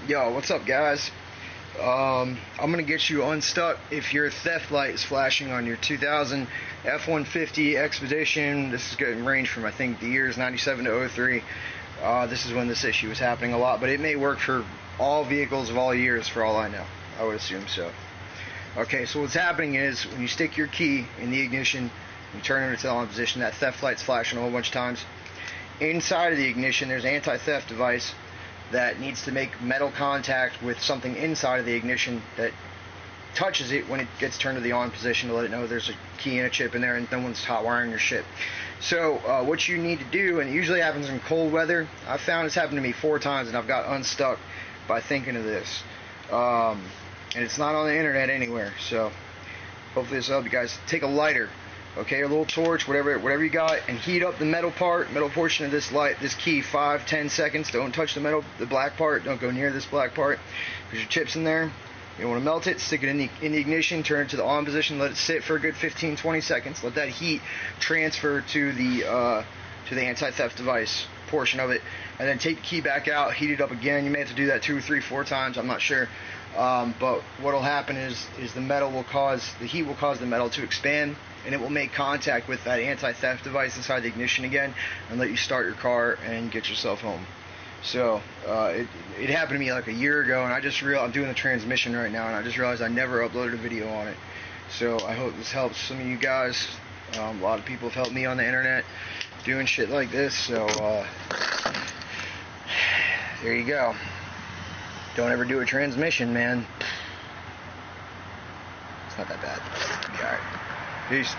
Yo, what's up, guys? I'm gonna get you unstuck if your theft light is flashing on your 2000 F150 Expedition. This is going to range from, I think, the years 97 to 03. This is when this issue was happening a lot, but it may work for all vehicles of all years, for all I know. I would assume so. Okay, so what's happening is when you stick your key in the ignition, you turn it to the on position, that theft light's flashing a whole bunch of times. Inside of the ignition, there's an anti-theft device that needs to make metal contact with something inside of the ignition that touches it when it gets turned to the on position to let it know there's a key and a chip in there and no one's hot wiring your shit. So what you need to do, and it usually happens in cold weather, I've found it's happened to me 4 times and I've got unstuck by thinking of this. And it's not on the internet anywhere, so hopefully this will help you guys. Take a lighter, okay, a little torch, whatever you got, and heat up the metal portion of this light, this key, 5-10 seconds. Don't touch the black part. Don't go near this black part. There's your chips in there. You want to melt it, stick it in the ignition, turn it to the on position, let it sit for a good 15-20 seconds. Let that heat transfer to the anti-theft device portion of it, and then take the key back out, heat it up again. You may have to do that 2, 3, 4 times. I'm not sure. But what'll happen is the heat will cause the metal to expand, and it will make contact with that anti-theft device inside the ignition again and let you start your car and get yourself home. So it happened to me like a year ago, and I just realized I'm doing the transmission right now, and I just realized I never uploaded a video on it. So I hope this helps some of you guys. A lot of people have helped me on the internet doing shit like this, so there you go. Don't ever do a transmission, man. It's not that bad. It'll be alright. Peace.